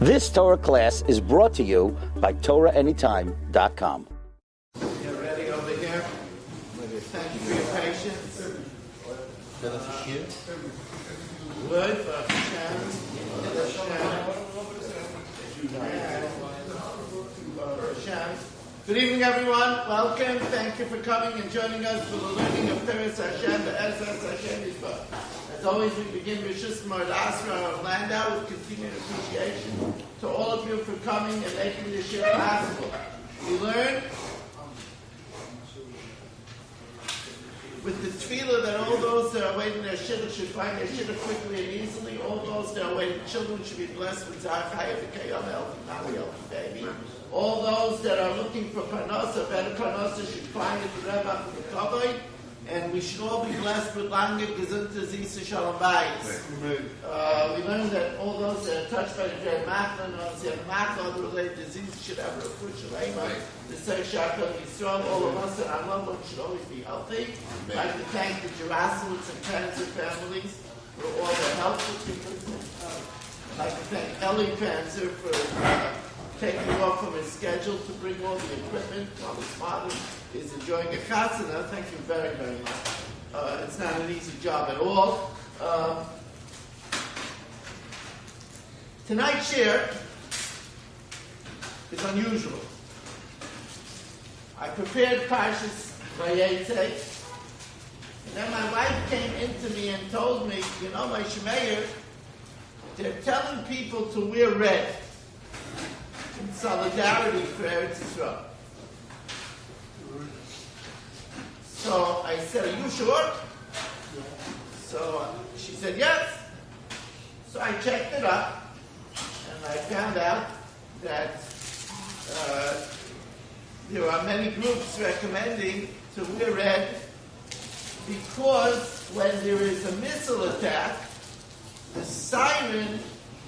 This Torah class is brought to you by TorahAnytime.com. You ready over here? Thank you for your patience. Good. Good evening, everyone. Welcome. Thank you for coming and joining us for the learning of Teres Hashem, the Ezras Hashem Yisbah. As always, we begin with Shus Mord Asra of Landau with continued appreciation to all of you for coming and making this year possible. We learn with the tefillah that all those that are waiting their shidduch should find their shidduch quickly and easily. All those that are waiting children should be blessed with Zar Chaya V'Kayom Healthy, not a healthy baby. All those that are looking for parnasa, better parnasa, should find it the Rebbe from the Kavod, and we should all be blessed with lange gesunte Zisa Shalom Bayis. We learned that all those that are touched by the Jerry Machlin, those that have other related diseases should have a refuah shalema. The Ser Shakal Yisrael, all of us that are loved should always be healthy. I'd like to thank the Gerasimans and Panzer families for all their help. I'd like to thank Eli Panzer for taking off from his schedule to bring all the equipment while his father is enjoying a chasana. Thank you very, very much. It's not an easy job at all. Tonight's share is unusual. I prepared Parshas Vayaitzay, and then my wife came into me and told me, you know, my Shemeyer, they're telling people to wear red in solidarity for Eretz Yisrael. So I said, are you sure? So she said, yes. So I checked it up, and I found out that there are many groups recommending to wear red because when there is a missile attack, the siren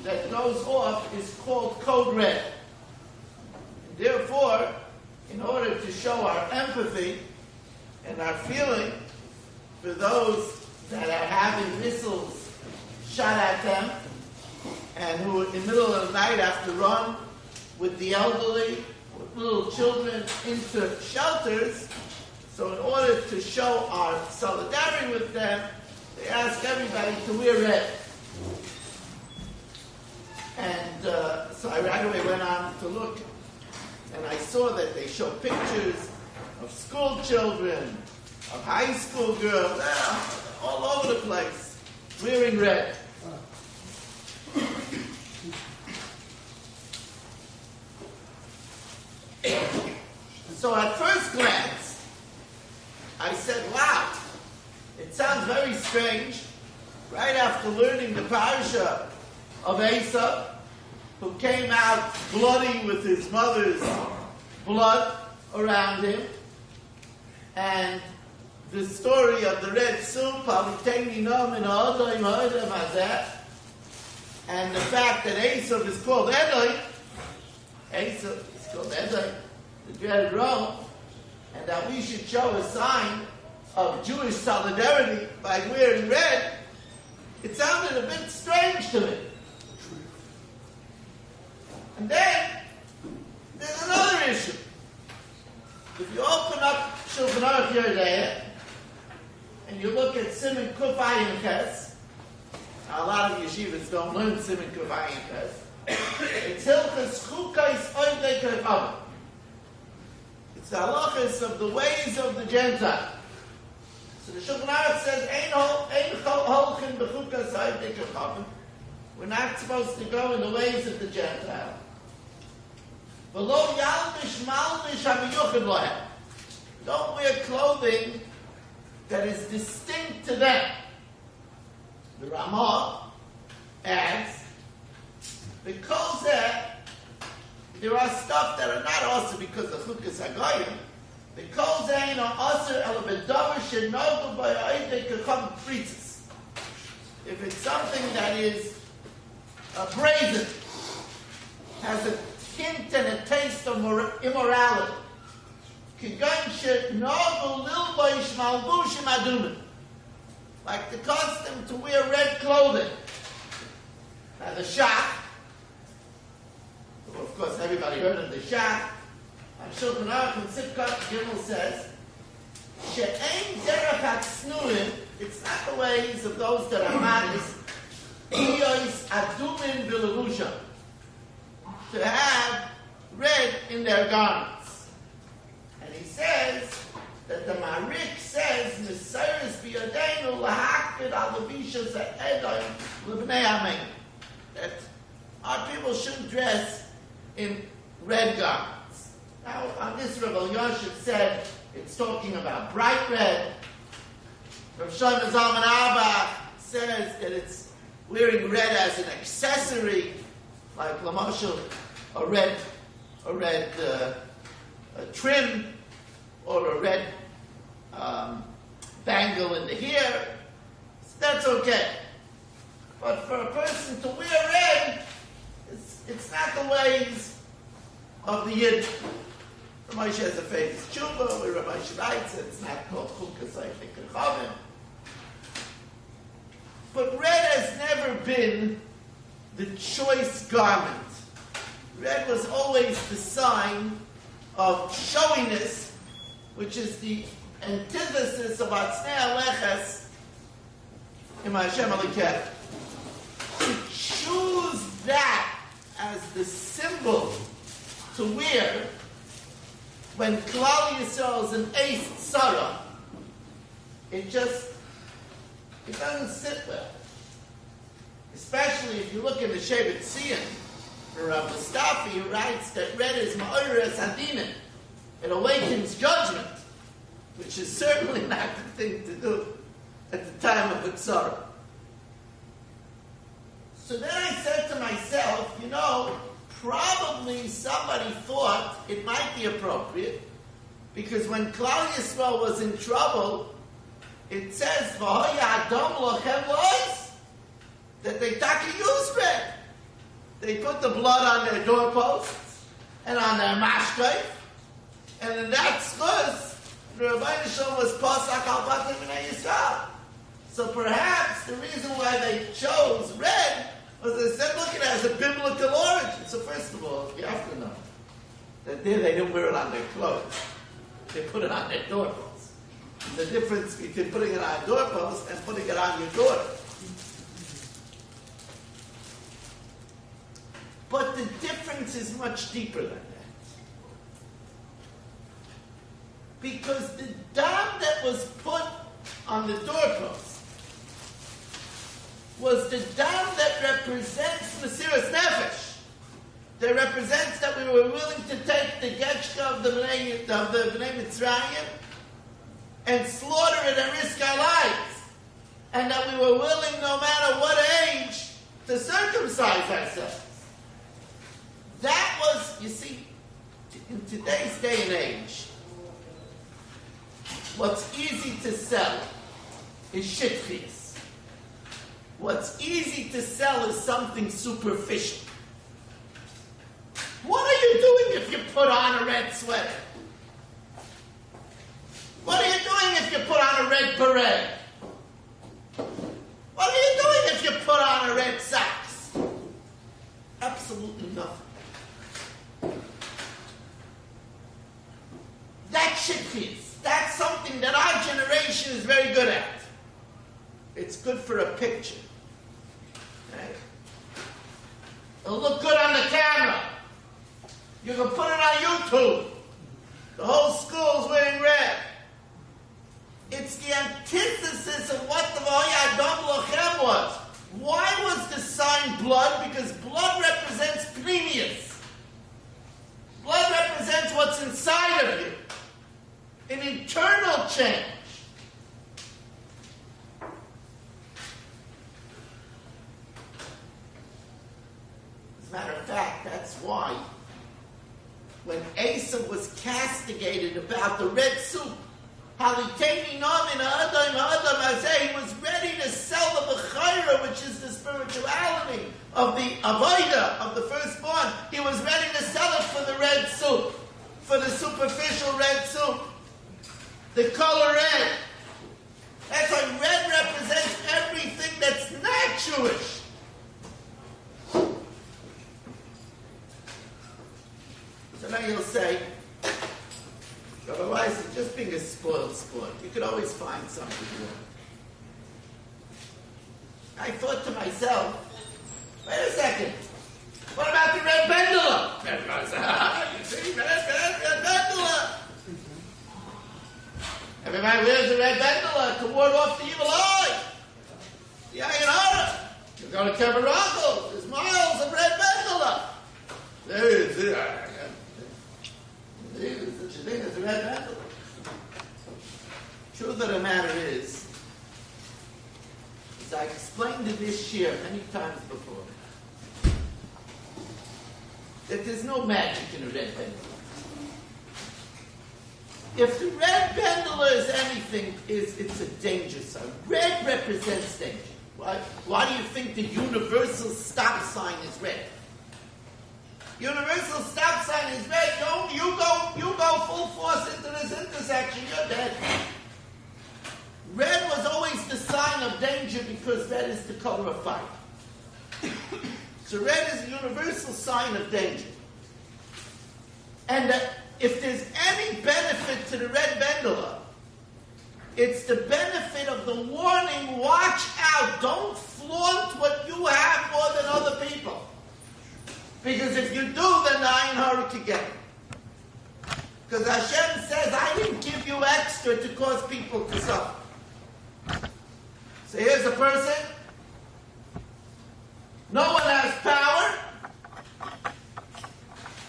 that goes off is called code red. Therefore, in order to show our empathy and our feeling for those that are having missiles shot at them and who in the middle of the night have to run with the elderly, with little children into shelters, so in order to show our solidarity with them, they ask everybody to wear red. And so I right away went on to look, and I saw that they show pictures of school children, of high school girls, all over the place, wearing red. So at first glance, I said, wow, it sounds very strange. Right after learning the parasha of Asa, who came out bloody with his mother's blood around him, and the story of the red soup, and the fact that Asa is called Edom, Asa is called Edom, the dreaded Rome, and that we should show a sign of Jewish solidarity by wearing red, it sounded a bit strange to me. And then, there's another issue. If you open up Shulchan Aruch Yerdei, and you look at Siman Kuf Ayin Ches, now a lot of yeshivas don't learn Siman Kuf Ayin Ches, it's Hilchas Chukais Oidei Kerchavim. It's the halachas of the ways of the Gentile. So the Shulchan Aruch says, Ein holchin b'chukas Oidei Kerchavim. We're not supposed to go in the ways of the Gentile. Don't wear clothing that is distinct to them. The Ramah adds, because there are stuff that are not also because of Chukas HaGoyim. Because they are also elebedavar shenogu by Oidei Kerchavim fritzes. If it's something that is brazen, has a hint and a taste of immorality. Like the custom to wear red clothing. Now the shach everybody heard of the Shach. Shulchan Aruch and Sivkot Gimel says, She'ein derech hatznuim, it's not the ways of those that are modest, Iyos adumin v'lerusha, to have red in their garments. And he says that the Marik says, Mesiris b'yadeinu lahakid al levishas ha'edom l'bnei amein, that our people shouldn't dress in red garments. Now, on this, Rav Elyashiv said it's talking about bright red. Rav Shlomo Zalman Auerbach says that it's wearing red as an accessory, like Lamashal, a red trim, or a red bangle in the hair. So that's okay. But for a person to wear red, it's not the ways of the Yid. Ramesh has a famous tshuva where Ramesh writes it's not called chukas, I think, in Chavim. But red has never been the choice garment. Red was always the sign of showiness, which is the antithesis of Atznei Aleches in Hashem Alikeh. To choose that as the symbol to wear when Klal Yisrael is an Eis Tzara, it doesn't sit well. Especially if you look in the Shevet Tzion, Rav Mustafi, who writes that red is Ma'oras Hadinin. It awakens judgment, which is certainly not the thing to do at the time of a tzara. So then I said to myself, probably somebody thought it might be appropriate, because when Klal Yisrael was in trouble, it says, V'hoya Adom lochem lois, that they used red. They put the blood on their doorposts and on their mashkei, and in that schus, the Rebbeinu Shalom was pasak al batim b'nei Yisrael. So perhaps the reason why they chose red was they said, look, it has a biblical origin. So first of all, you have to know that there they didn't wear it on their clothes. They put it on their doorposts. The difference between putting it on a doorpost and putting it on your door. But the difference is much deeper than that. Because the dam that was put on the doorpost was the dam that represents Mesiras Nefesh. That represents that we were willing to take the Getchka of the Bnei Mitzrayim and slaughter it and risk our lives. And that we were willing, no matter what age, to circumcise ourselves. That was, you see, in today's day and age, what's easy to sell is shitchias. What's easy to sell is something superficial. What are you doing if you put on a red sweater? What are you doing if you put on a red beret? What are you doing if you put on a red socks? Absolutely nothing. That's shitchias. That's something that our generation is very good at. It's good for a picture. Right? It'll look good on the camera. You can put it on YouTube. The whole school's wearing red. It's the antithesis of what the V'hoya Adom lochem was. Why was the sign blood? Because blood represents pneumius. Blood represents what's inside of you. An internal change. As a matter of fact, that's why when Esav was castigated about the red soup, he was ready to sell the B'chaira, which is the spirituality of the Avodah, of the firstborn. He was ready to sell it for the red soup, for the superficial red soup, the color red. That's why red represents everything that's not Jewish. So now you'll say, Rabbi Weiss is just being a spoiled sport. You could always find something more. I thought to myself, wait a second. What about the red pendulum? Everybody said, you see, red pendulum. Everybody wears a red pendulum to ward off the evil eye. The Ayin Hara. You go to Kevarachel, there's miles of red pendulum. There is it. There's such a thing as a red pendulum. Truth of the matter is, as I explained in this year many times before, that there's no magic in a red pendulum. If the red pendulum is anything, it's a danger sign. Red represents danger. Why do you think the universal stop sign is red? Universal stop sign is red. You go full force into this intersection, you're dead. Red was always the sign of danger because red is the color of fire. So red is a universal sign of danger. And if there's any benefit to the red pendulum, it's the benefit of the warning, watch out, don't flaunt what you have more than other people. Because if you do, then the Ayin Hara could get it. Because Hashem says, I didn't give you extra to cause people to suffer. So here's a person, no one has power,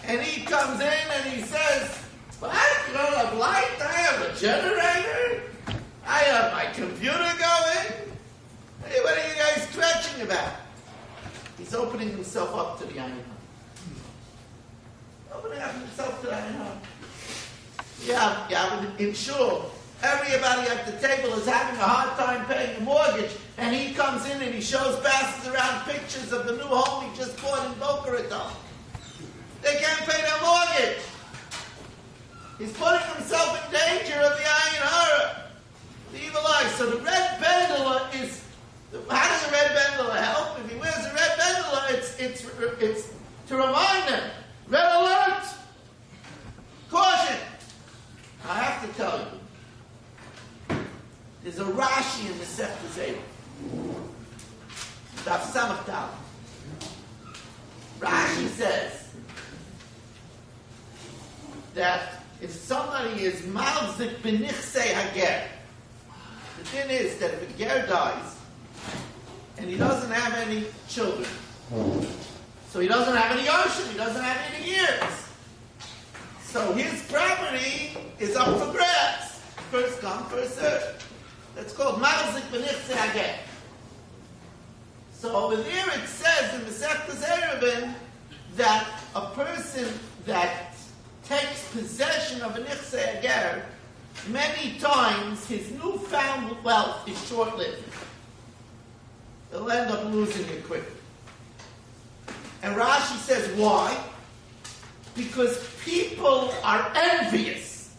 and he comes in and he says, what? You don't have light? I have a generator? I have my computer going? Hey, what are you guys scratching about? He's opening himself up to the Ayin Hara. Opening up himself to the Ayin Hara. Yeah, but in shul, everybody at the table is having a hard time paying the mortgage, and he comes in and he passes around pictures of the new home he just bought in Boca Raton. They can't pay their mortgage. He's putting himself in danger of the Ayin Hara, the evil eye. So the red pendulum is, how does a red pendulum help? If he wears a red pendulum, it's to remind him, red alert, caution. I have to tell you, there's a Rashi in the Masechta Daf Samach Daled. Rashi says that if somebody is malzik b'nichsei hager, the thing is that if a ger dies and he doesn't have any children, so he doesn't have any ocean, he doesn't have any years, so his property is up for grabs. First come, first served. That's called malzik b'nichsei hager. So over there it says in the Masechta Eruvin that a person that takes possession of a nichsei hager, many times his newfound wealth is short-lived. He'll end up losing it quickly. And Rashi says, why? Because people are envious.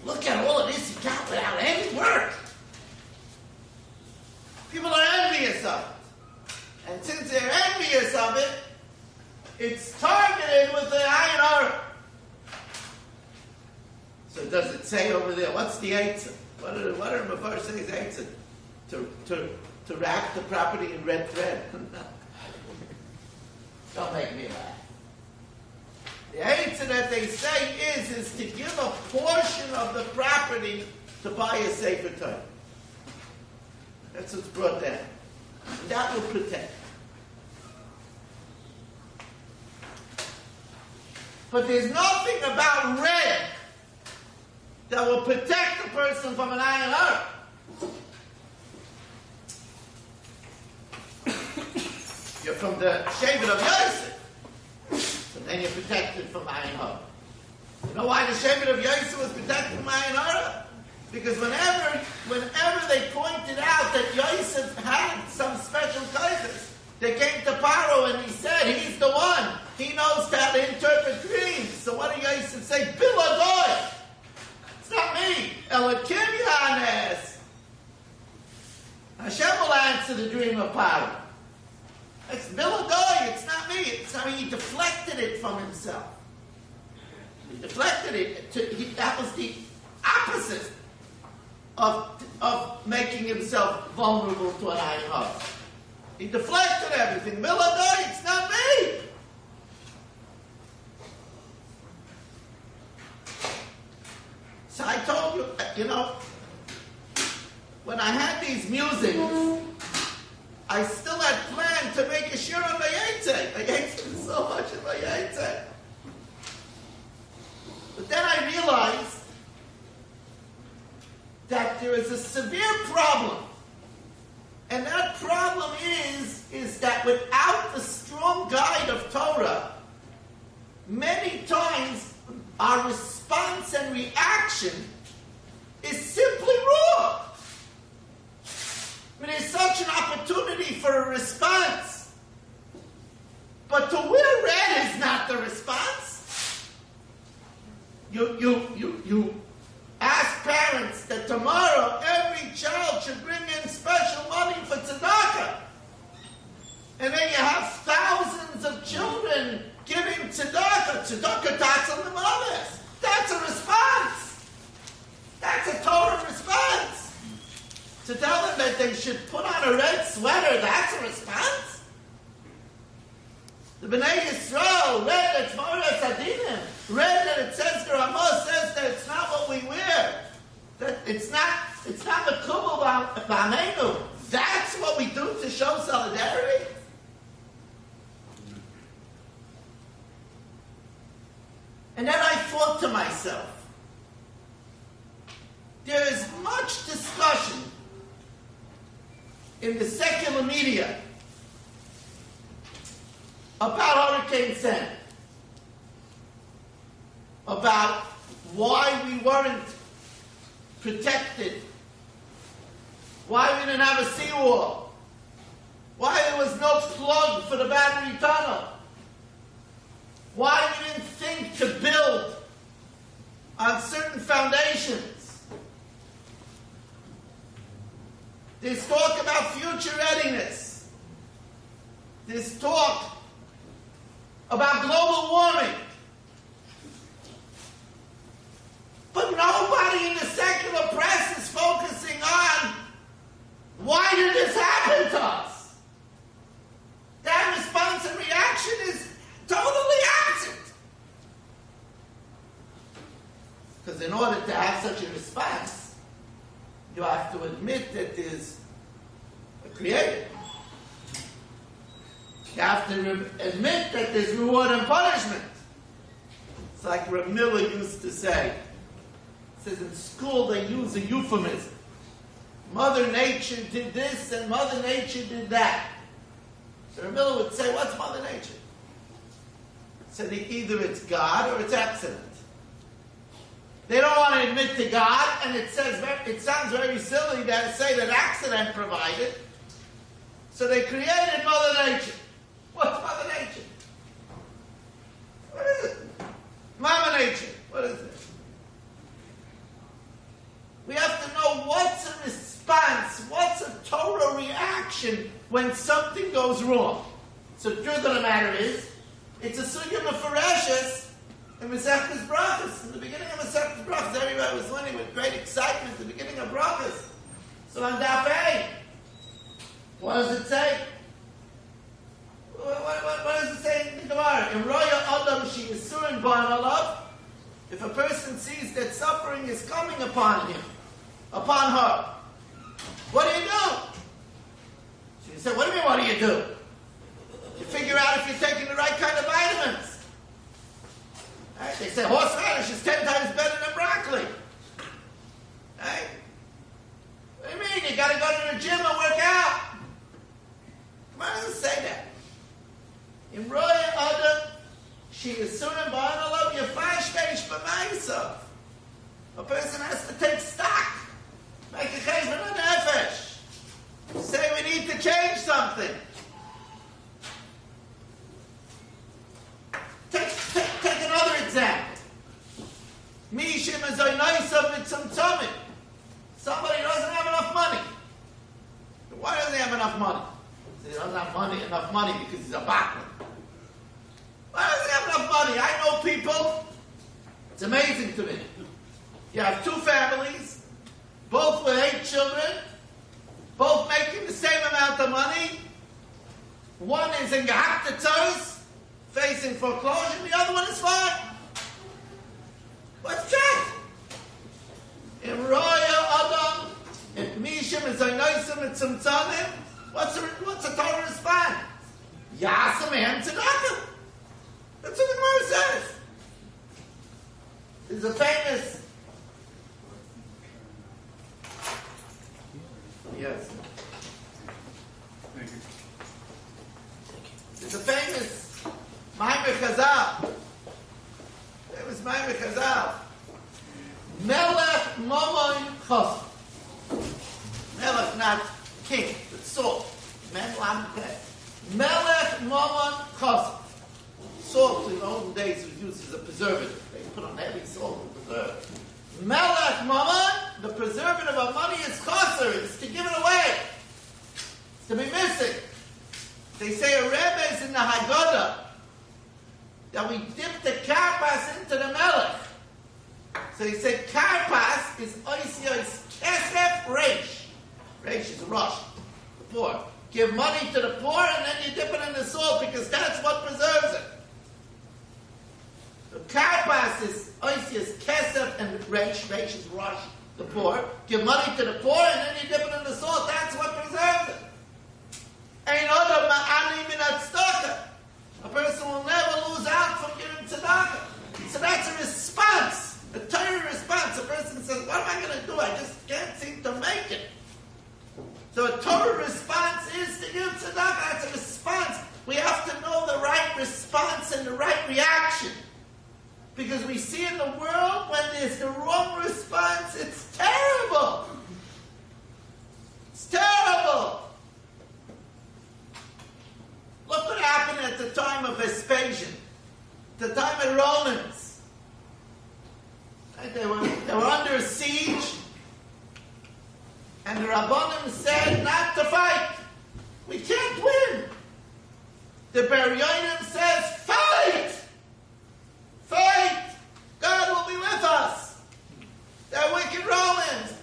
Look at all of this he got without any work. People are envious of it. And since they're envious of it, it's targeted with the Ayin Hara. So does it say over there, what's the Eitzah? What are the first things Eitzah? To wrap the property in red thread? Don't make me laugh. The Eitzah that they say is to give a portion of the property to buy a safer time. That's what's brought down. And that will protect. But there's nothing about red that will protect the person from an Ayin Hara. You're from the Shevet of Yosef, so then you're protected from Ayin Hara. You know why the Shevet of Yosef was protected from Ayin Hara? Because whenever they pointed out that Yosef had some special kindness, they came to Paro and he said, he's the one. He knows how to interpret dreams. So what did Yosef say? Biladoy. It's not me. Elokim Yanes. Hashem will answer the dream of Paro. It's Biladoy. It's not me. It's not me. He deflected it from himself. He deflected it. That was the opposite of making himself vulnerable to an ayin hara. He deflected everything. Miladai, it's not me. So I told you, when I had these musings, I still had planned to make a shir on Vayaitzay. Vayaitzay is so much in Vayaitzay. But then I realized that there is a severe problem. And that problem is that without the strong guide of Torah, many times our response and reaction is simply wrong. I mean, there's such an opportunity for a response, but to wear red is not the response. You ask parents that tomorrow every child should bring in special money for tzedakah, and then you have thousands of children giving tzedakah tax on the mothers. That's a response. That's a Torah response. To tell them that they should put on a red sweater, that's a response. The Bnei Yisrael read that Tmoras Adinim, read that it says, the Ramah says that it's not what we wear. That it's not Mekubal B'Ameinu. That's what we do to show solidarity. And then I thought to myself, there is much discussion in the secular media about Hurricane Sandy, about why we weren't protected, why we didn't have a seawall, why there was no plug for the battery tunnel, why we didn't think to build on certain foundations. There's talk about future readiness. There's talk about global warming. But nobody in the secular press is focusing on why did this happen to us? That response and reaction is totally absent. Because in order to have such a response, you have to admit that there's a creator. You have to admit that there's reward and punishment. It's like Reb Miller used to say. He says in school they use a euphemism. Mother Nature did this and Mother Nature did that. So Reb Miller would say, what's Mother Nature? He said either it's God or it's accident. They don't want to admit to God, and it sounds very silly to say that accident provided. So they created Mother Nature. What's Mother Nature? What is it? Mama Nature. What is it? We have to know what's a response, what's a Torah reaction when something goes wrong. So the truth of the matter is, it's a sugya mefareshus in Masechtas Brachos. In the beginning of Masechtas Brachos, everybody was learning with great excitement at the beginning of Brachos. So on Daf A, what does it say? What does it say in the Gemara? In Roya Adam She Yisurin Ban Alav. If a person sees that suffering is coming upon him, upon her, what do? She said, what do you mean, what do? You figure out if you're taking the right kind of vitamins. Right? They say horseradish is 10 times better than broccoli. Right? What do you mean? You got to go to the gym and work out. Come on, doesn't say that. In Roya Adam, she is soon and born all over your fashbesh by myself. A person has to take stock. Make a cheshbon on nefesh. Say we need to change something. Take another example. Mishim is a nice of it some tummy. Somebody doesn't have enough money. Why doesn't he have enough money? He doesn't have enough money because he's a bachman. Why doesn't he have enough money? I know people It's amazing to me. You have two families, both with 8 children, both making the same amount of money. One is in gehackte Tzos, facing foreclosure, and the other one is fine. What's that? In Roya Adam, in Mishim, in Zainoisim, in Tzimtzanim, what's a Torah response? Yasam Ehem Tzedakah. That's what the Gemara says. There's a famous... Yes. There's a famous Maimer Chazal. Famous Maimer Chazal. Melech Momon Chos. Melech, not king, but salt. Melech Momon Chos. Salt in the olden days was used as a preservative. They put on heavy salt to preserve. Melech Momon, the preservative of money is chaser, it's to give it away. It's to be missing. They say a Rebbe is in the Haggadah that we dip the karpas into the melech. So they say karpas is oisios kesef reish. Reish is rosh, the poor. Give money to the poor and then you dip it in the salt because that's what preserves it. The karpas is oisios kesef and reish. Reish is rosh, the poor. Give money to the poor and then you dip it in the salt. That's what preserves it. A person will never lose out from giving tzedakah. So that's a response, a Torah response. A person says, what am I going to do? I just can't seem to make it. So a Torah response is to give tzedakah. That's a response. We have to know the right response and the right reaction. Because we see in the world when there's the wrong response, it's terrible. It's terrible. Look what happened at the time of Vespasian, the time of Romans. Right? They were under siege, and the Rabbanim said not to fight. We can't win. The Baryonim says, fight! Fight! God will be with us. They're wicked Romans.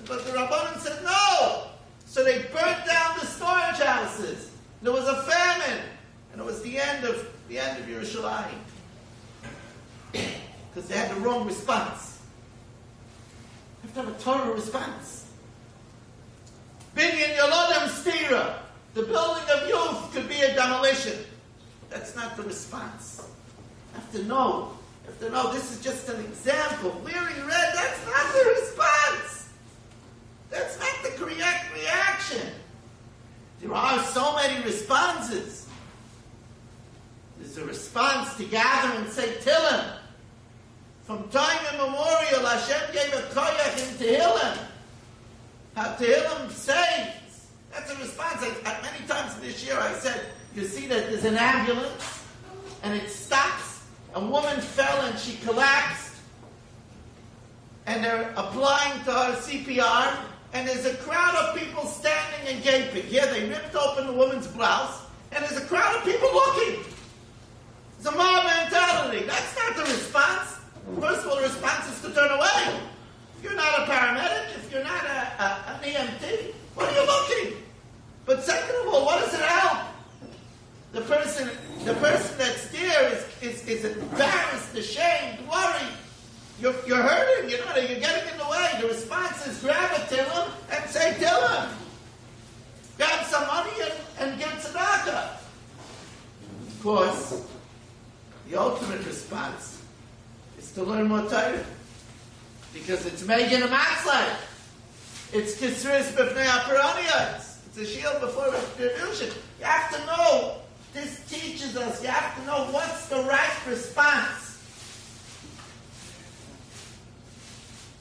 But the Rabbanim said no. So they burnt down the storage houses. There was a famine, and it was the end of Yerushalayim. Because they had the wrong response. You have to have a Torah response. Binyan Yolodim Stira. The building of youth could be a demolition. That's not the response. You have to know. This is just an example. Weary red, that's not the response. That's not the correct reaction. There are so many responses. There's a response to gather and say Tehillim. From time immemorial, Hashem gave a koyach in Tehillim. How Tehillim saves. That's a response. Many times this year I said, you see that there's an ambulance and it stops. A woman fell and she collapsed. And they're applying to her CPR. And there's a crowd of people standing and gaping. Here they ripped open the woman's blouse, and there's a crowd of people looking. It's a mob mentality. That's not the response. First of all, the response is to turn away. If you're not a paramedic, if you're not an EMT, what are you looking? But second of all, what does it help? The person that's there is embarrassed, ashamed, worried. You're hurting, you're getting in the way. The response is grab a Tehillim and say Tehillim. Grab some money and give tzedakah. Of course, the ultimate response is to learn more Torah. Because it's Megan and Matzlach. It's Kisris B'fnei HaParaniyos. It's a shield before retribution. You have to know, this teaches us, you have to know what's the right response.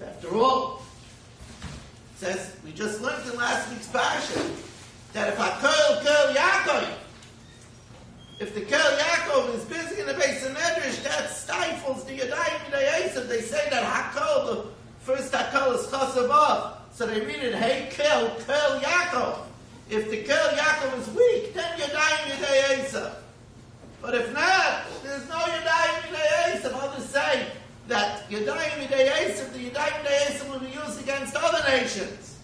After all, it says, we just learned in last week's parasha, that if HaKol Yaakov, if the Kel Yaakov is busy in the base of Medrash, that stifles the Yadayim Yidayim. They say that HaKol, the first HaKol is Chosavav. So they read it, hey Kel Yaakov. If the Kel Yaakov is weak, then Yadayim Yidayim. But if not, there's no Yadayim Yidayim. Others say, explanations.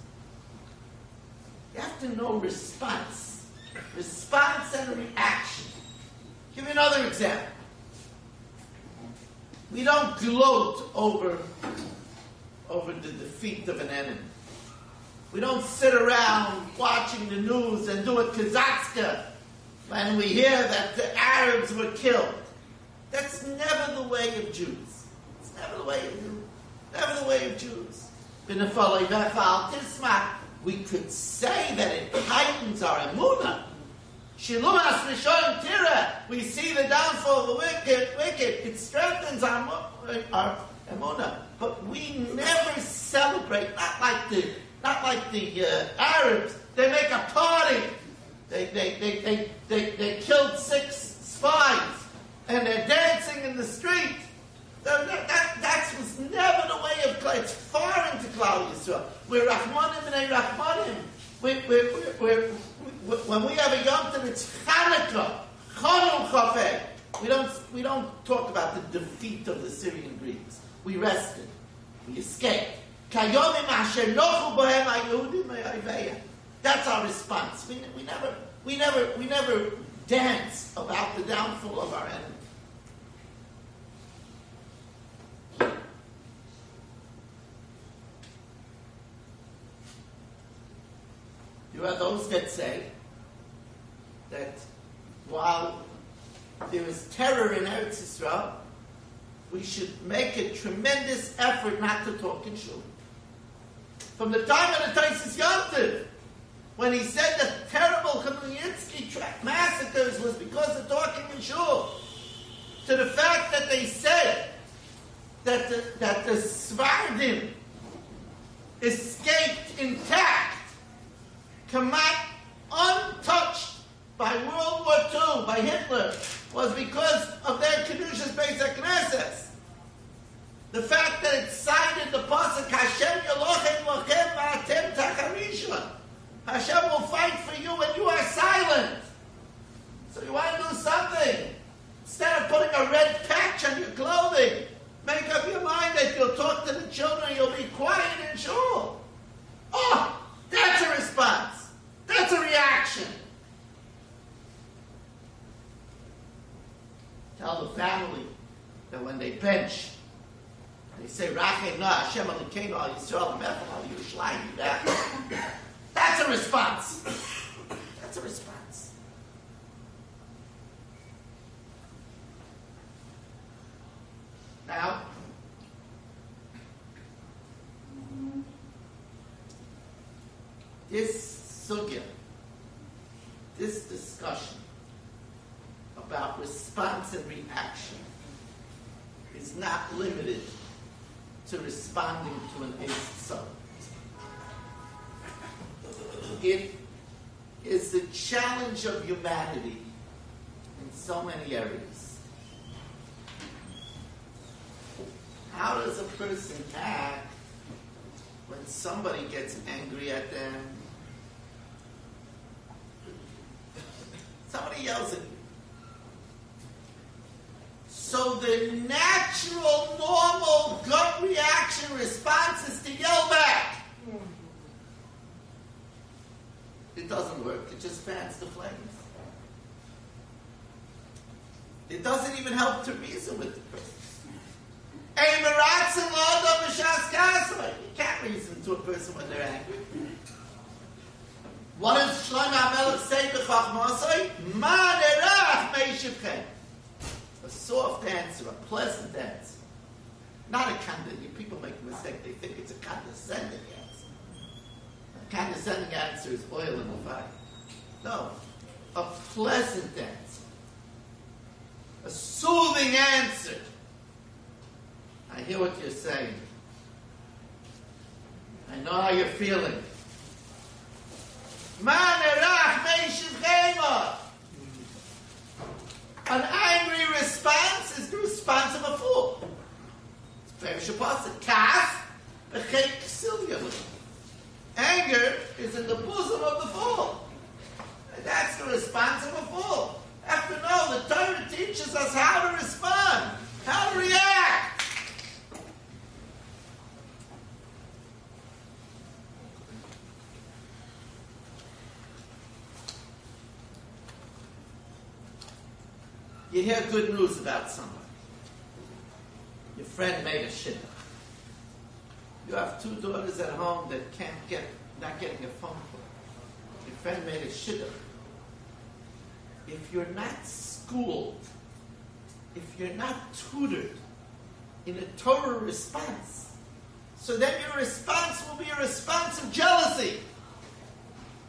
You have to know response. Response and reaction. Give me another example. We don't gloat over the defeat of an enemy. We don't sit around watching the news and do a kazatska when we hear that the Arabs were killed. That's never the way of Jews. It's never the way of Jews. Never the way of Jews. We could say that it heightens our emunah. Shilumas Rishon Tira. We see the downfall of the wicked. It strengthens our emunah. But we never celebrate. Not like the Arabs. They make a party. They killed 6 spies, and they're dancing in the street. That was never the way of Klal. It's foreign to Klal Yisrael. We're Rahmanim and Rahmanim. When we have a Yom Tov, it's Chanukah, Chanukah Chafei. We don't talk about the defeat of the Syrian Greeks. We rested. We escaped. That's our response. We never dance about the downfall of our enemy. You are those that say that while there is terror in Eretz Yisrael, we should make a tremendous effort not to talk in shul. From the time of the Taisis Yontiv, when he said that terrible Khmelnytsky massacres was because of talking in shul, to the fact that they said that the Svardim escaped intact, Kamat untouched by World War II, by Hitler, was because of their Kedushas Beis HaKnesses. The fact that it cited the pasuk Hashem Yolochem Lochem V'atem Tacharishon. Hashem will fight for you when you are silent. So you want to do something. Instead of putting a red patch on your clothing, make up your mind that you'll talk to the children, you'll be quiet in shul. Oh, that's a response. That's a reaction. Tell the family that when they bench, they say, Rachem na Hashem Elokeinu al Yisrael Mechel al Yerushalayim. That's a response. That's a response. Now, this sugya, this discussion about response and reaction is not limited to responding to an insult. It is the challenge of humanity in so many areas. How does a person act when somebody gets angry at them? Somebody yells at you. So the natural, normal gut reaction response is to yell back. It doesn't work. It just fans the flames. It doesn't even help to reason with the person. You can't reason to a person when they're angry. What does Shlomo HaMelech say to Chachmasai? Ma nerach meishivchem. A soft answer, a pleasant answer. Not a condescending. People make a mistake. They think it's a condescending answer. A condescending answer is oil in the fire. No. A pleasant answer. A soothing answer. I hear what you're saying. I know how you're feeling. An angry response is the response of a fool. It's very shapasa. Anger is in the bosom of the fool. And that's the response of a fool. After all, the Torah teaches us how to respond, how to react. You hear good news about someone. Your friend made a shidduch. You have 2 daughters at home that not getting a phone call. Your friend made a shidduch. If you're not schooled, if you're not tutored in a Torah response, so then your response will be a response of jealousy.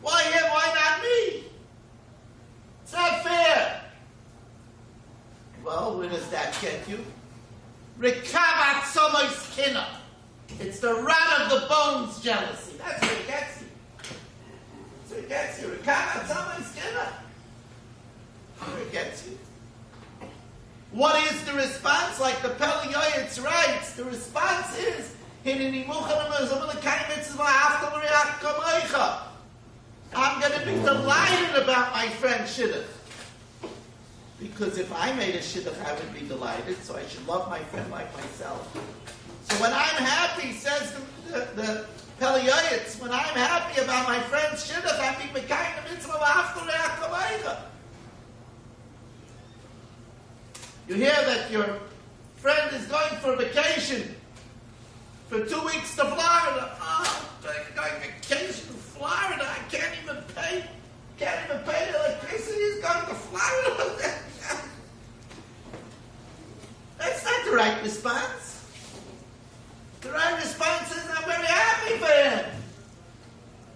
Why him? Why not me? It's not fair. Well, where does that get you? Rekavat somois kina. It's the rot of the bones jealousy. That's where it gets you. That's where it gets you. Rekavat somois kina. That's where it gets you. What is the response? Like the Vayaitzay writes, the response is, I'm going to be delighted about my friend shidduch. Because if I made a shidduch, I would be delighted, so I should love my friend like myself. So when I'm happy, says the Vayaitzay, when I'm happy about my friend's shidduch, I'm being mekayim the mitzvah of after kamaycha. You hear that your friend is going for vacation for 2 weeks to Florida. Oh, I'm going vacation to Florida. I can't even pay the electricity. He's going to Florida. That's not the right response. The right response is, I'm very happy for him.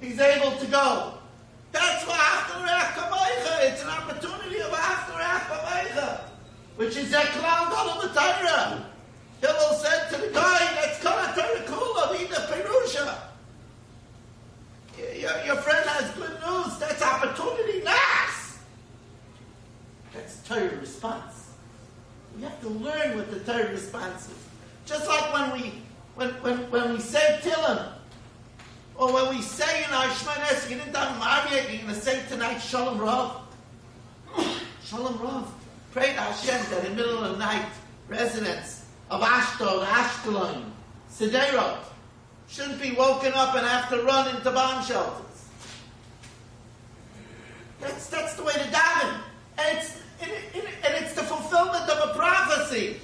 He's able to go. That's why it's an opportunity of after which is that klal gadol b'Torah. Hillel said to the guy, that's kol Torah kula, v'ida perusha. Your friend has good news. That's opportunity. Nice. That's Torah response. We have to learn what the Torah response is. Just like when we say Tillim, or when we say in our Shemona Esrei, you didn't have Mariyah, you're going to say tonight Shalom Rav. Shalom Rav. Pray to Hashem that in the middle of the night, residents of Ashdod, Ashkelon, Sderot, shouldn't be woken up and have to run into bomb shelters. That's the way to daven. And it's the fulfillment of a prophecy.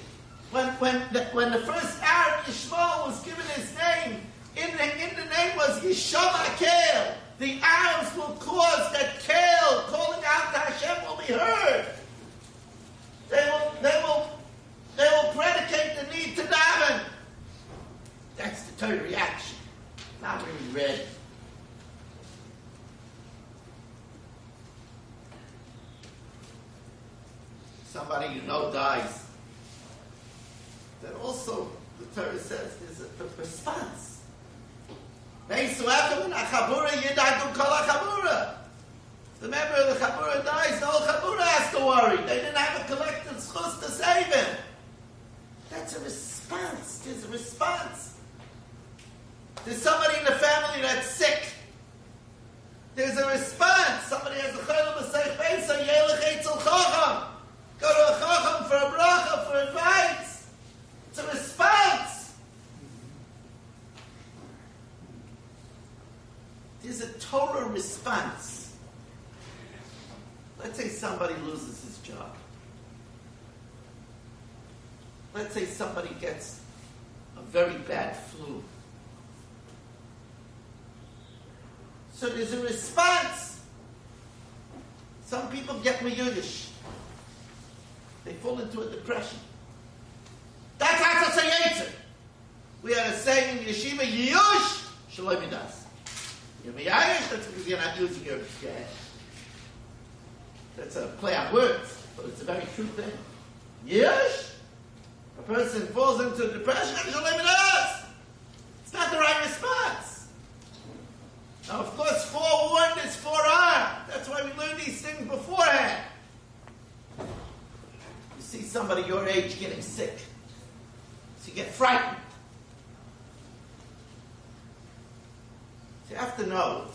When the first Arab Yishmael was given his name, in the name was Yishama Kel. The Arabs will cause that Kel, calling out to Hashem, will be heard. They will predicate the need to daven. That's the Torah reaction. Not really ready. Somebody you know dies. Then also the Torah says there's a response. The member of the Chabura dies, the whole Chabura has to worry. They didn't have a collective schus to save him. That's a response. There's a response. There's somebody in the family that's sick. There's a response. Somebody has a chayil b'seich beisa, yelech eitzel chacham. Go to a chacham for a bracha, for advice. It's a response. There's a Torah response. Let's say somebody loses his job. Let's say somebody gets a very bad flu. So there's a response. Some people get meyudish. They fall into a depression. That's how to say Vayaitzay. We had a saying in yeshiva, Yush, Shalom Midas. You're meyayish, that's because you're not using your head. That's a play on words, but it's a very true thing. Yes, a person falls into depression, it's not the right response. Now, of course, forewarned is forearmed. That's why we learn these things beforehand. You see somebody your age getting sick, so you get frightened. So you have to know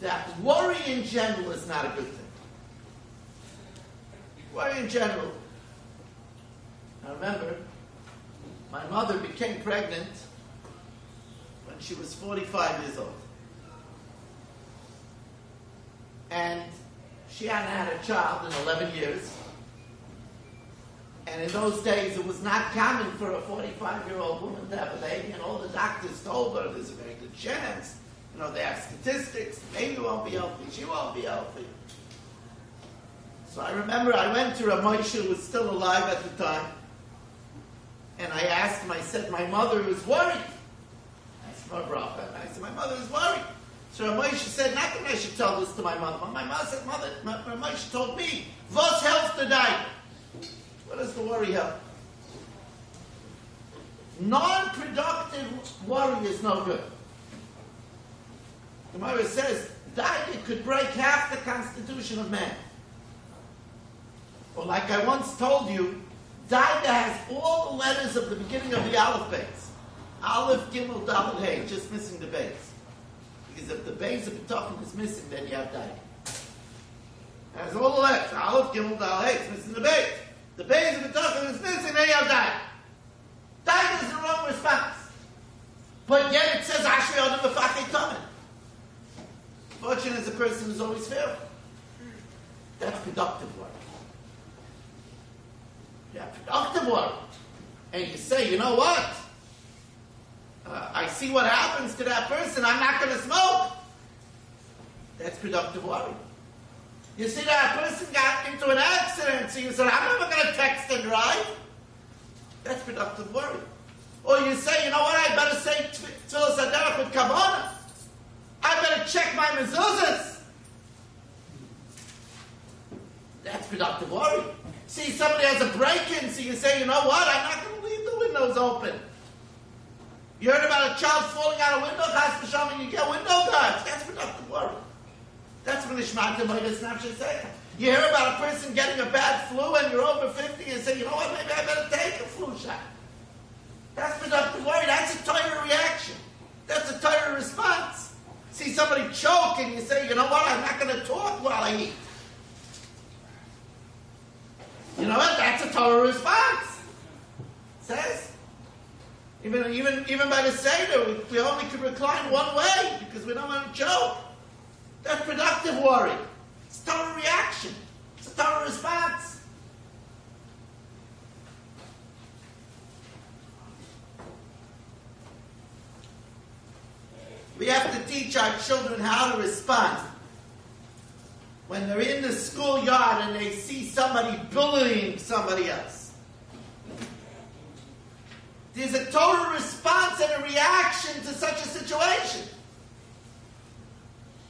that worry in general is not a good thing. Worry in general. I remember my mother became pregnant when she was 45 years old. And She hadn't had a child in 11 years. And in those days, it was not common for a 45-year-old woman to have a baby, and all the doctors told her there's a very good chance. You know, they have statistics. Maybe won't be healthy. She won't be healthy. So I remember I went to Rav Moshe, who was still alive at the time, and I asked him, I said, my mother is worried. I asked my brother, and I said, my mother is worried. So Rav Moshe said, not that I should tell this to my mother, but my mother said, Rav Moshe told me, was helps to die. What does the worry help? Non-productive worry is no good. The Gemara says, Daida could break half the constitution of man. Or like I once told you, Daida has all the letters of the beginning of the Aleph Beis. Aleph, Gimel, Dalet, Hey, just missing the Beis. Because if the Beis of B'tachon is missing, then you have Daida. It has all the letters. Aleph, Gimel, Dalet, Hey, it's missing the Beis. The Beis of B'tachon is missing, then you have Daida. Daida is the wrong response. But yet it says, Ashrei Adam B'fachei Tomen. Fortunate is a person who's always fearful. That's productive work. You have productive work. And you say, you know what? I see what happens to that person. I'm not going to smoke. That's productive worry. You see that person got into an accident, so you said, I'm never going to text and drive. That's productive worry. Or you say, you know what? I better say Tfilas Haderech with Kavanah. I better check my mezuzahs. That's productive worry. See, somebody has a break-in, so you say, you know what? I'm not going to leave the windows open. You heard about a child falling out a window, chas v'shalom, and you get window guards. That's productive worry. That's when the Shmata Moedas Nafshe Seicha. You hear about a person getting a bad flu, and you're over 50, and you say, you know what? Maybe I better take a flu shot. That's productive worry. That's a Torah reaction. That's a Torah response. See somebody choke, and you say, you know what? I'm not going to talk while I eat. You know what? That's a Torah response. It says. Even by the Seder, we only could recline one way because we don't want to choke. That's productive worry. It's a Torah reaction. It's a Torah response. We have to teach our children how to respond. When they're in the schoolyard and they see somebody bullying somebody else. There's a total response and a reaction to such a situation.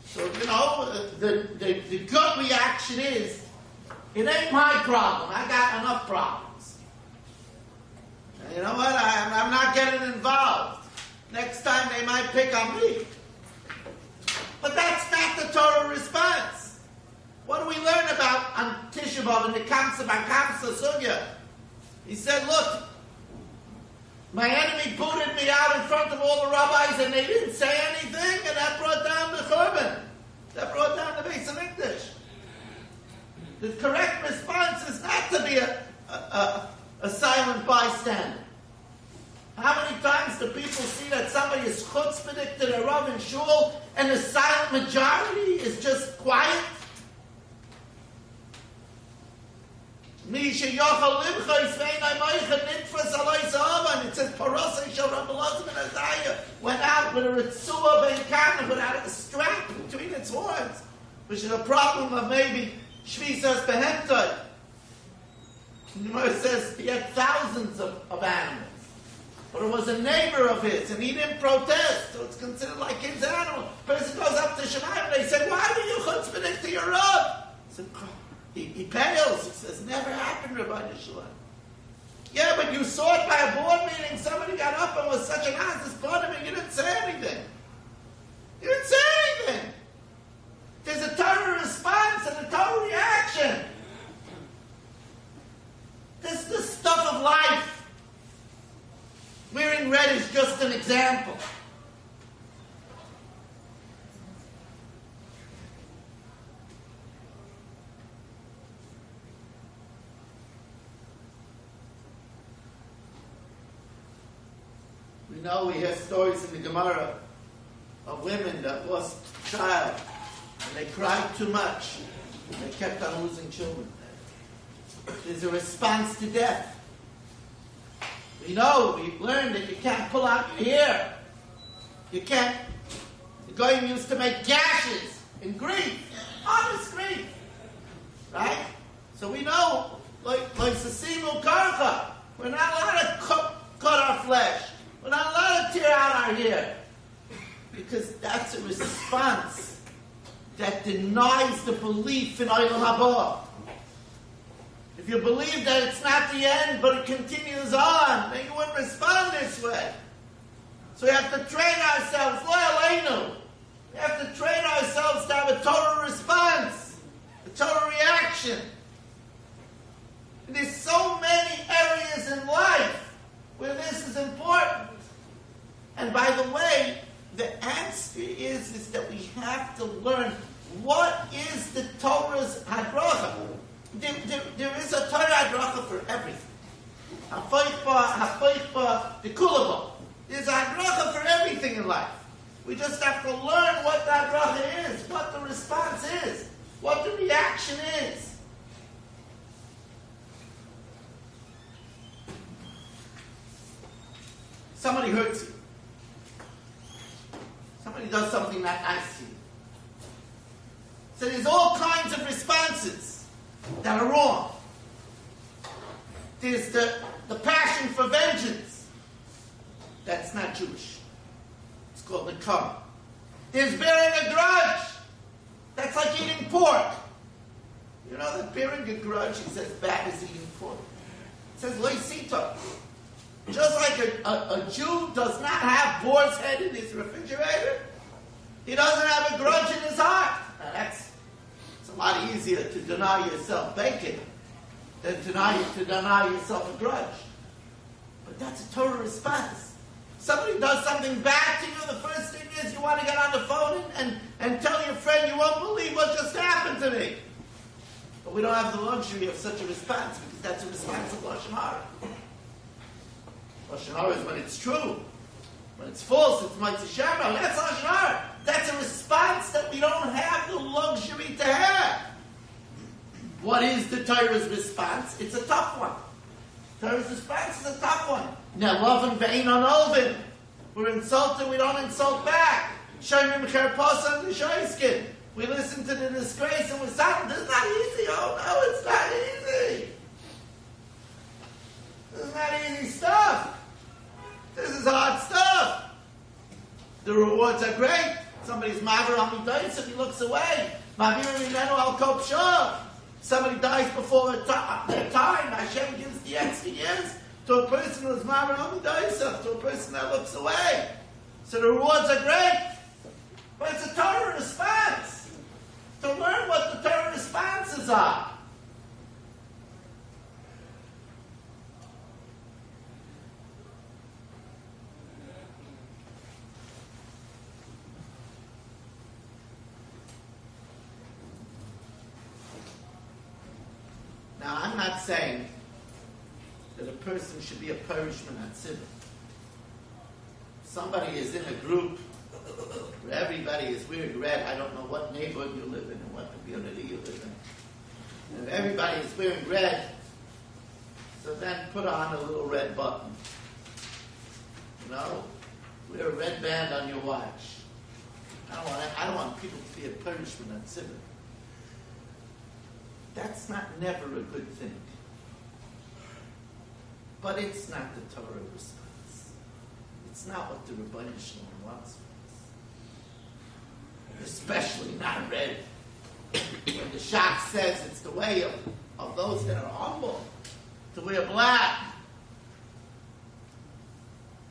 So, you know, the gut reaction is, it ain't my problem. I got enough problems. And you know what? I'm not getting involved. Next time they might pick on me. But that's not the total response. What do we learn about on Tisha B'Av in the Kamsa Sugya? He said, look, my enemy booted me out in front of all the rabbis and they didn't say anything, and that brought down the Churban. That brought down the Beis HaMikdash. The correct response is not to be a silent bystander. How many times do people see that somebody is chutzpahdik to the Rav in shul and the silent majority is just quiet? And it says, Parasai Shel Rabbi Elazar ben Azariah went out with a ritzua ben kana, without a strap between its horns, which is a problem of maybe shvisas behemtoi. The Gemara says he had thousands of animals. But it was a neighbor of his, and he didn't protest, so it's considered like his animal. Person goes up to Shemayim, and they say, why do you chutzpahdik to your Rav? He pales. He says, never happened, Rabbi Yisrael. Yeah, but you saw it by a board meeting. Somebody got up and was such an honest part of it. You didn't say anything. You didn't say anything. There's a Torah response and a Torah reaction. This is the stuff of life. Wearing red is just an example. We know we hear stories in the Gemara of women that lost a child and they cried too much. They kept on losing children. There's a response to death. We've learned that you can't pull out your hair. You can't. The guy used to make gashes in grief, honest grief, right? So we know, like Sasimu Karka, we're not allowed to cut our flesh. We're not allowed to tear out our hair. Because that's a response that denies the belief in Olam Haba. If you believe that it's not the end, but it continues on, then you wouldn't respond this way. So we have to train ourselves, lo aleinu. We have to train ourselves to have a total response, a total reaction. And there's so many areas in life where this is important. And by the way, the answer is that we have to learn what is the Torah's hadracha. There is a Torah hadracha for everything. Hapoichba, the kulabo. There's a hadracha for everything in life. We just have to learn what the hadracha is, what the response is, what the reaction is. Somebody hurts you. Somebody does something not nice to you. So there's all kinds of responses that are wrong. There's the passion for vengeance. That's not Jewish. It's called nekam. There's bearing a grudge. That's like eating pork. You know that bearing a grudge is as bad as eating pork. It says loisita. Just like a Jew does not have boar's head in his refrigerator, he doesn't have a grudge in his heart. Now it's a lot easier to deny yourself bacon than to deny yourself a grudge. But that's a total response. Somebody does something bad to you, the first thing is you want to get on the phone and tell your friend, you won't believe what just happened to me. But we don't have the luxury of such a response because that's a response of Lashon Hara. Lashon Hara is when it's true. When it's false, it's Mitzvah Shema. That's Lashon Hara. That's a response that we don't have the luxury to have. What is the Torah's response? It's a tough one. Torah's response is a tough one. Now, love and vein on Olvin. We're insulted, we don't insult back. Shomrim Cherpos on the Shoiskin. We listen to the disgrace and we're silent. This is not easy. Oh no, it's not easy. This is not easy stuff. This is hard stuff. The rewards are great. Somebody's maver al midayis and he looks away. Mavir imenu al kol pshah. Somebody dies before their time. Hashem gives the extra years to a person who's maver al midayis, to a person that looks away. So the rewards are great. But it's a Torah response. To learn what the Torah responses are. Now, I'm not saying that a person should be a punishment at Tzibah. Somebody is in a group where everybody is wearing red. I don't know what neighborhood you live in and what community you live in. And if everybody is wearing red, so then put on a little red button. You know, wear a red band on your watch. I don't want people to be a punishment at Tzibah. That's never a good thing. But it's not the Torah response. It's not what the Rebbeinu Shalom wants from us. Especially not red. When the Shach says it's the way of those that are humble to wear black.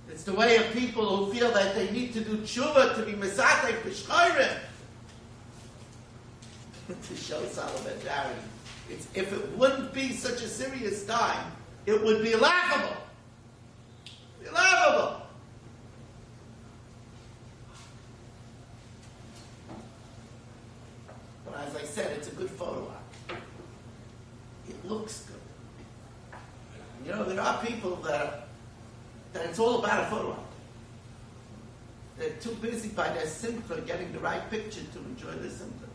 It's the way of people who feel that they need to do tshuva, to be mesatei b'shchayrim. To show solidarity. If it wouldn't be such a serious time, it would be laughable. Be laughable. But as I said, it's a good photo op. It looks good. You know, there are people that it's all about a photo op. They're too busy by their simcha getting the right picture to enjoy their simcha.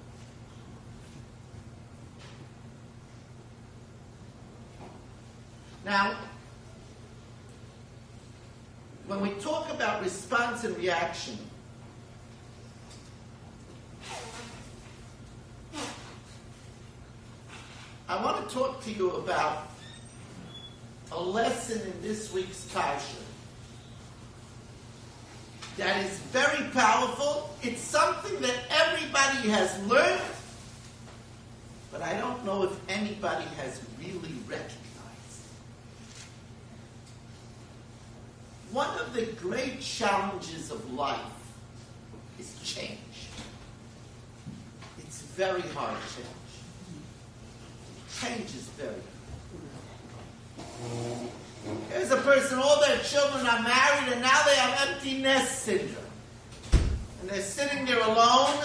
Now, when we talk about response and reaction, I want to talk to you about a lesson in this week's Parsha that is very powerful. It's something that everybody has learned, but I don't know if anybody has really recognized. One of the great challenges of life is change. It's very hard change. Change is very hard. Here's a person, all their children are married, and now they have empty nest syndrome. And they're sitting there alone.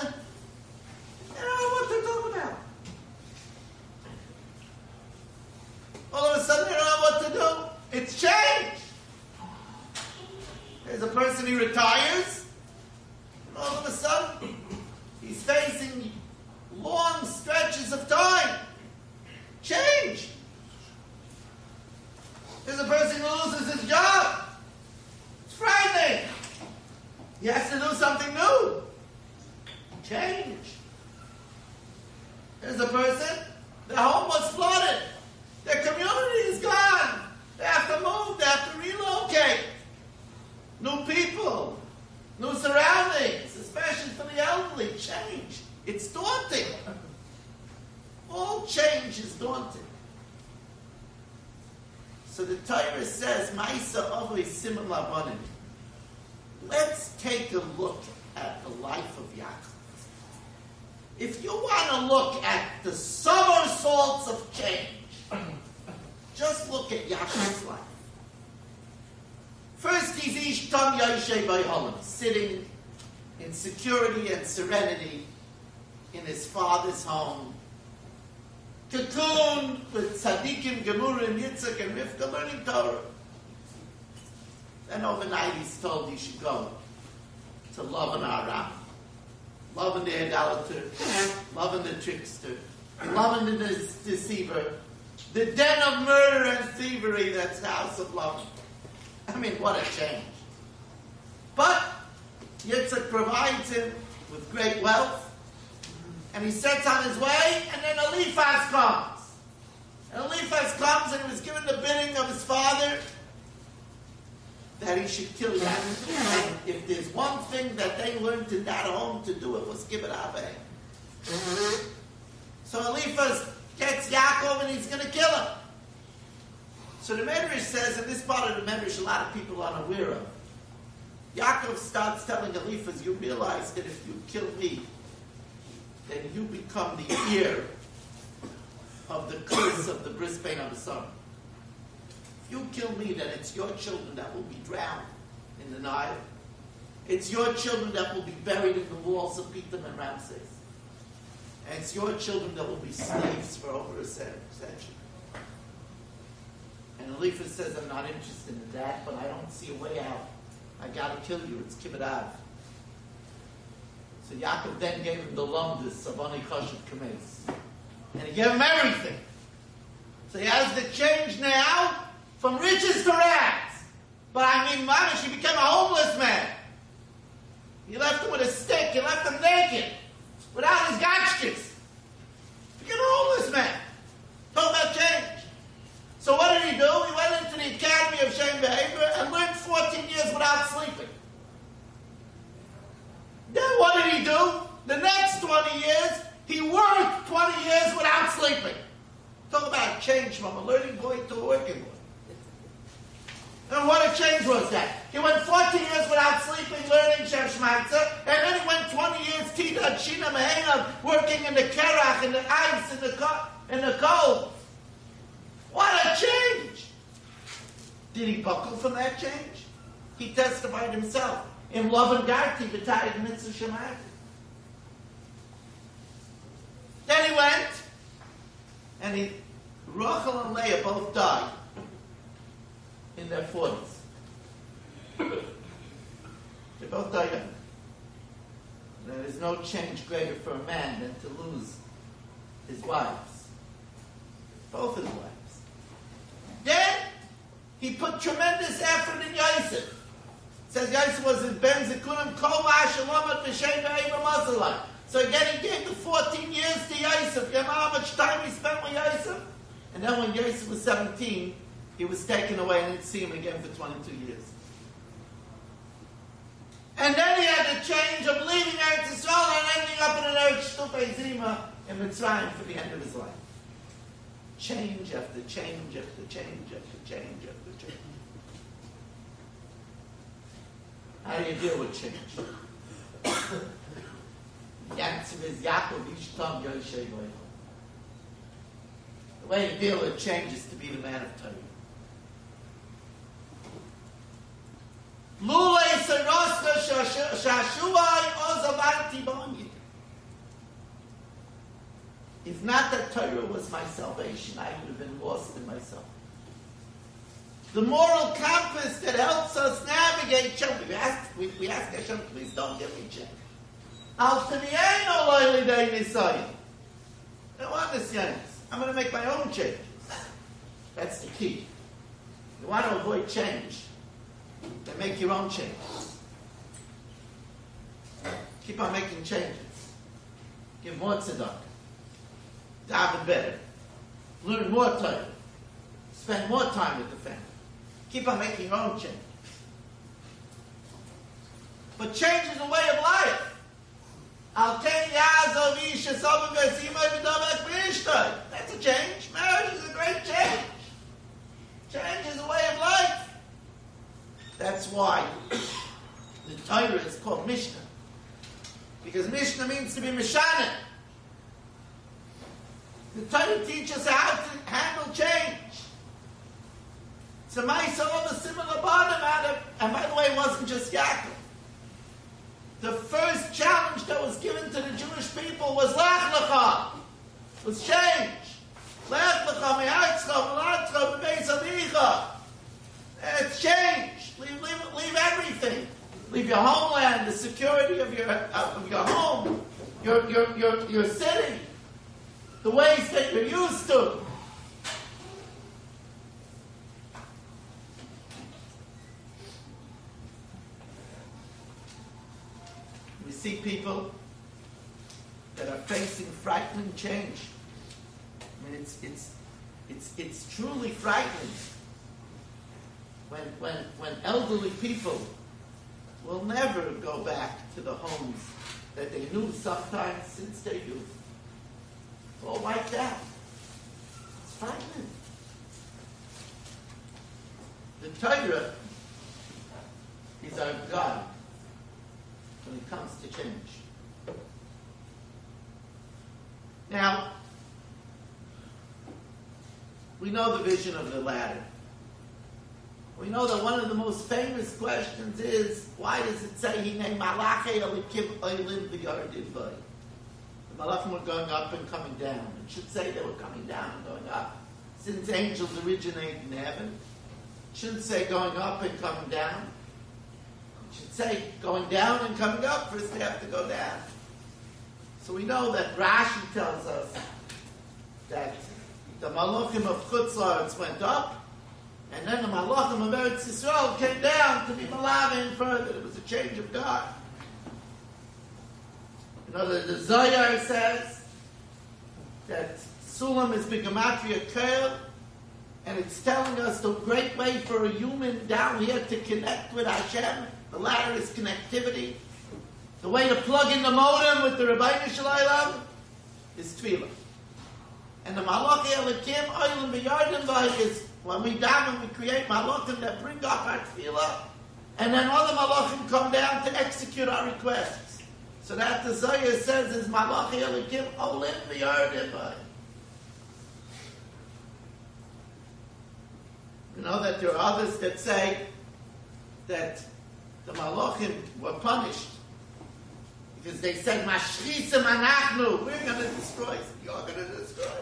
They don't know what to talk about. All of a sudden, they don't know what to do. It's change. There's a person, he retires, and all of a sudden, he's facing long stretches of time. Change. There's a person who loses his job. It's frightening. He has to do something new. Change. There's a person, their home was flooded. Their community is gone. They have to move. They have to relocate. New people. New surroundings. Especially for the elderly. Change. It's daunting. All change is daunting. So the Torah says, Ma'isa Avos Simon Labanim. Let's take a look at the life of Yaakov. If you want to look at the somersaults of change, just look at Yaakov's life. First, he's Ishtam Yoshe B'Holam, sitting in security and serenity in his father's home. Cocoon with Tzadikim, Gemurim, Yitzchak, and Rivka learning Torah. Then overnight he's told he should go to Lavan Aram. Lavan the idolater, Lavan the trickster, Lavan the deceiver, the den of murder and thievery that's the house of Lavan. I mean, what a change. But Yitzchak provides him with great wealth. And he sets on his way, and then Eliphaz comes. And Eliphaz comes, and he was given the bidding of his father that he should kill Yaakov. And if there's one thing that they learned in that home to do, it was give it away. So Eliphaz gets Yaakov, and he's going to kill him. So the Medrash says, in this part of the Medrash, a lot of people are unaware of. Yaakov starts telling Eliphaz, you realize that if you kill me, then you become the heir of the curse of the bris bein habasar. If you kill me, then it's your children that will be drowned in the Nile. It's your children that will be buried in the walls of Pithom and Ramses. And it's your children that will be slaves for over a century. And Eliphaz says, I'm not interested in that, but I don't see a way out. I got to kill you. It's kibbut av. So Yaakov then gave him the lumdus of Ani Chashav Kames. And he gave him everything. So he has the change now from riches to rags. But I mean, Mamish, he became a homeless man. He left him with a stick. He left him naked. Without his gotchkes. He became a homeless man. Talk about change. So what did he do? He went into the Academy of Shem Behavior and learned 14 years without sleeping. Then what did he do? The next 20 years, he worked 20 years without sleeping. Talk about a change from a learning boy to a working boy. And what a change was that? He went 14 years without sleeping, learning Shem Shmaitza, and then he went 20 years Tida, Shina, Mehena, working in the kerach, in the ice, in the cold. What a change! Did he buckle from that change? He testified himself. In love and Garti, B'tayid Mitzvah Shemayim. Then he went, and Rachel and Leah both died in their 40s. They both died young. There is no change greater for a man than to lose his wives. Both his wives. Then He put tremendous effort in Yosef. It says Yosef was his ben zekunim kol ma'ashalomat v'shem ve'eva mazalai. So again, he gave the 14 years to Yosef. You know how much time he spent with Yosef? And then when Yosef was 17, he was taken away and didn't see him again for 22 years. And then he had the change of leaving Eretz Yisrael and ending up in an Eretz Shtufei Zima in Mitzrayim for the end of his life. Change after change after change after change after change. How do you deal with change? The answer is Yaakov Ishtam Yoshei Boyho. The way to deal with change is to be the man of Torah. Lulei Saroska Shashuai Ozavanti Boni. If not that Torah was my salvation, I would have been lost in myself. The moral compass that helps us navigate change. We ask Hashem, please don't give me change. I don't want this changes. I'm going to make my own changes. That's the key. You want to avoid change, then make your own changes. Keep on making changes. Give more tzedakah. Daven better. Learn more Torah. Spend more time with the family. Keep on making your own change. But change is a way of life. That's a change. Marriage is a great change. Change is a way of life. That's why the Torah is called Mishnah. Because Mishnah means to be Mishanah. The Torah teaches how to handle change. So my son of a similar bottom out of, and by the way, it wasn't just Yaakov. The first challenge that was given to the Jewish people was Lech Lecha, was change. Lech Lecha me'atzcha v'latzcha v'beis avicha. It's change. Leave everything. Leave your homeland, the security of your home, your city, the ways that you're used to. We see people that are facing frightening change. I mean, it's truly frightening when elderly people will never go back to the homes that they knew sometimes since their youth. It's all wiped out. It's frightening. The Torah is our guide when it comes to change. Now, we know the vision of the ladder. We know that one of the most famous questions is, why does it say he named Malachei Elikim Oilim V'Yardim V'Y? The Malachim were going up and coming down. It should say they were coming down and going up. Since angels originate in heaven, it shouldn't say going up and coming down. It should say going down and coming up. First they have to go down. So we know that Rashi tells us that the Malachim of Chutz La'aretz went up, and then the Malachim of Eretz Yisrael came down to be Malavim further. It was a change of God. You know, the Zohar says that Sulam is B'Gematria Kel, and it's telling us the great way for a human down here to connect with Hashem. The ladder is connectivity. The way to plug in the modem with the Rebbeinu Shalom is Tefillah. And the Malachei Elikim Oilim V'Yardim V'Y is when we daven, we create Malachim that bring up our Tefillah, and then other Malachim come down to execute our requests. So that the Zohar says is Malachei Elikim Oilim V'Yardim V'Y. You know that there are others that say that the Malachim were punished because they said, Mashchisim Anachnu, we're going to destroy. You're going to destroy.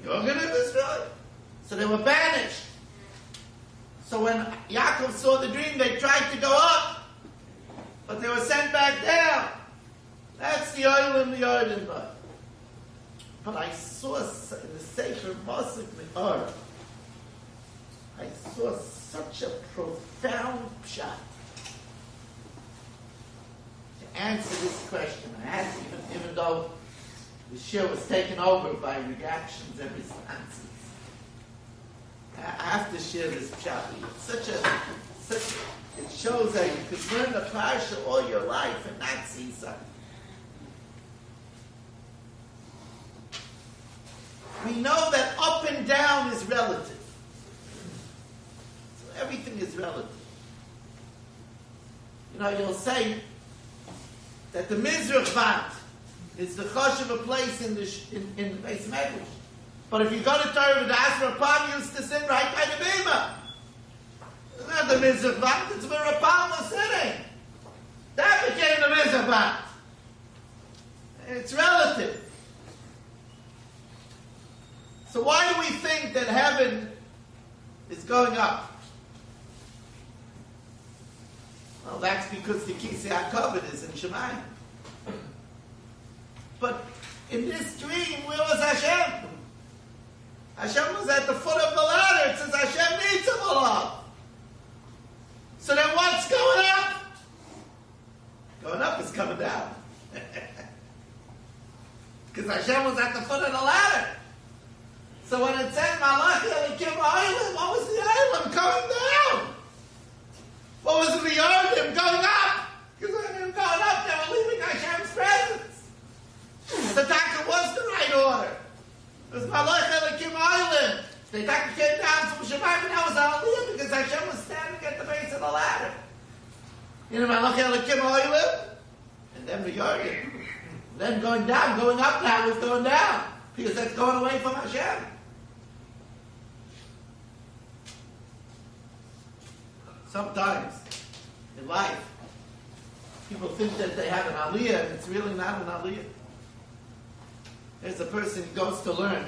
You're going to destroy. So they were banished. So when Yaakov saw the dream, they tried to go up, but they were sent back down. That's the Oilim, the Oilim. But I saw in the Sefer Mosik Me'or, I saw such a profound shot to answer this question. I had to, even though the show was taken over by reactions and responses. I have to share this shot with you. It shows that you could learn a parsha all your life and not see something. We know that up and down is relative. So everything is relative. You know, you'll say that the Mizrach Band is the chosh of a place in the Beis Medrash. But if you go to Torah V'das, Rapam used to sit right by the Bima. It's not the Mizrach Band, it's where Rapam was sitting. That became the Mizrach Band. It's relative. So why do we think that heaven is going up? Well, that's because the Kisei HaKavod is in Shemayim. But in this dream, where was Hashem? Hashem was at the foot of the ladder. It says Hashem needs him up. So then what's going up? Going up is coming down. Because Hashem was at the foot of the ladder. So when it said Malach Elikim Island, what was the island? Coming down. What was the Yardim? Going up. Because when they were going up, they were leaving Hashem's presence. The Taka was the right order. It was Malach Elikim Island. The Taka came down from Shemayim, and that was Aliyah because Hashem was standing at the base of the ladder. You know, Malach Elikim Island, and then the Yardim. Then going down, going up now is going down because that's going away from Hashem. Sometimes in life, people think that they have an aliyah, and it's really not an aliyah. There's a person who goes to learn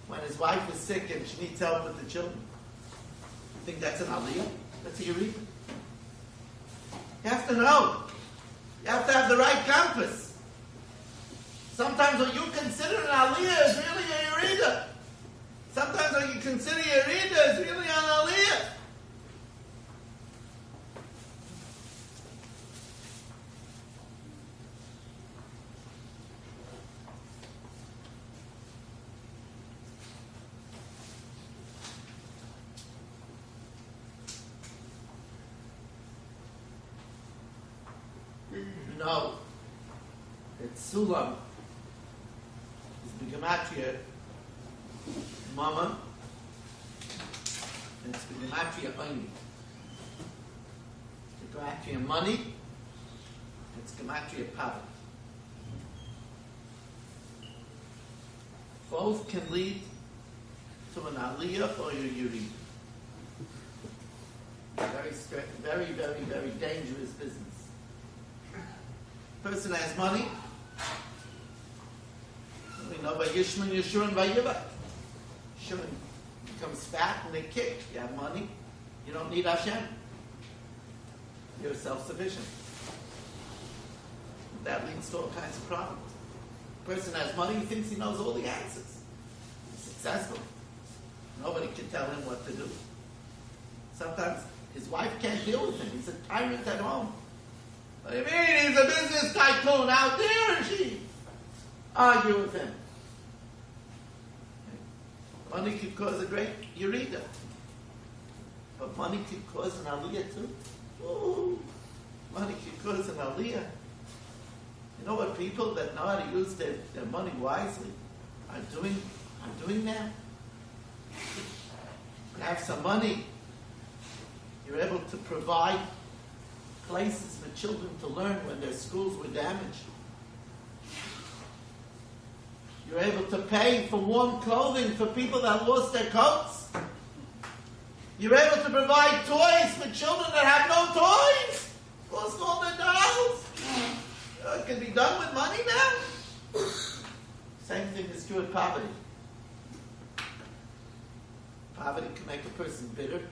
when his wife is sick and she needs help with the children. You think that's an aliyah? That's a yerida. You have to know. You have to have the right compass. Sometimes what you consider an aliyah is really a yerida. Sometimes what you consider a yerida is really an aliyah. No, it's Sulam. It's the Gematria Mama. And it's the Gematria Oni. The Gematria Money. It's Gematria Power. Both can lead to an Aliyah or a Yuri. Very, very, very dangerous business. Person has money. We know by Yishman, Yeshua, and Vayiva. Yeshua becomes fat and they kick. You have money. You don't need Hashem. You're self-sufficient. That leads to all kinds of problems. Person has money, he thinks he knows all the answers. He's successful. Nobody can tell him what to do. Sometimes his wife can't deal with him. He's a tyrant at home. What do you mean? He's a business tycoon out there, and she argue with him. Money could cause a great yerida. But money could cause an aliyah too. Ooh, money could cause an aliyah. You know what people that know how to use their money wisely are doing now? You have some money, you're able to provide places for children to learn when their schools were damaged. You're able to pay for warm clothing for people that lost their coats. You're able to provide toys for children that have no toys. Lost all their dolls. It can be done with money now. Same thing is true with poverty. Poverty can make a person bitter.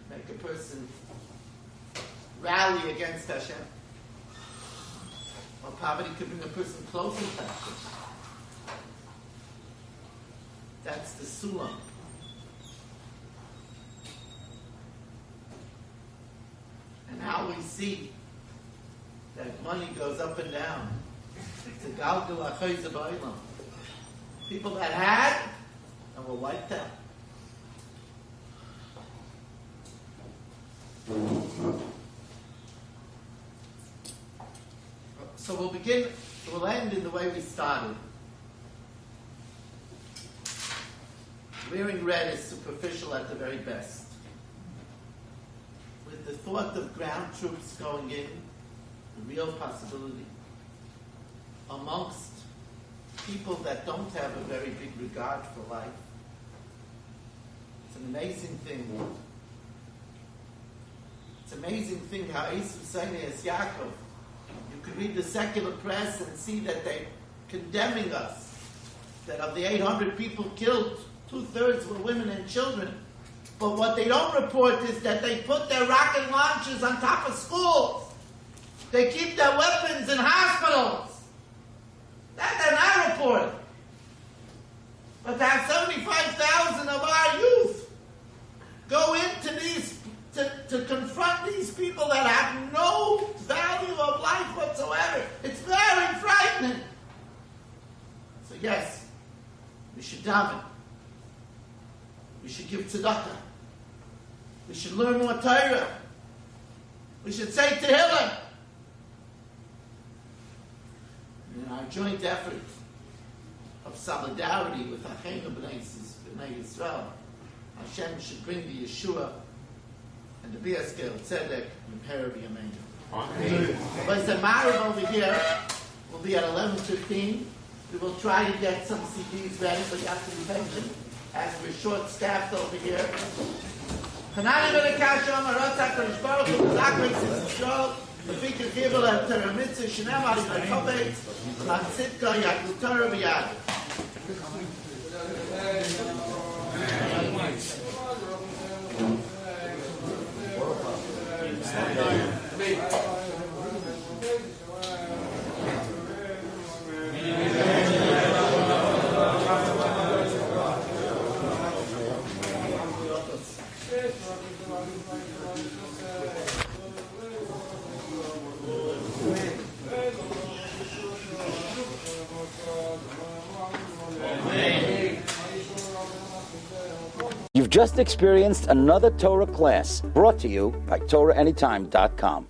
Make a person rally against Hashem. Or poverty could bring a person closer to Hashem. That's the sulam. see that money goes up and down. It's a galgal achoyz ba'olam. People that had and were wiped out. So we'll end in the way we started. Wearing red is superficial at the very best. With the thought of ground troops going in, the real possibility, amongst people that don't have a very big regard for life, it's an amazing thing. It's an amazing thing how Esav saying as Yaakov, you could read the secular press and see that they're condemning us, that of the 800 people killed, 2/3 were women and children. But what they don't report is that they put their rocket launchers on top of schools. They keep their weapons in hospitals. That they're not reporting. But to have 75,000 of our youth go into these, to confront these people that have no value of life whatsoever, it's very frightening. So yes, we should daven. We should give tzedakah. We should learn more Torah. We should say Tehillim. In our joint effort of solidarity with Acheinu B'nai Yisrael, Hashem should bring the Yeshua and the Biaskel Tzedek and Perav Yameinu. Amen. But the Marav over here will be at 11:15. We will try to get some CDs ready, but you have to be patient, as we're short-staffed over here. Hanani Melekashom, Arotzak Rishbaruch, Zakrik Yisrael, the Fikr Gibel and Torah Mitzvah, Shinem Ali Bechovetz, Matzitka Yakut Torah B'Yad. You've just experienced another Torah class brought to you by TorahAnytime.com.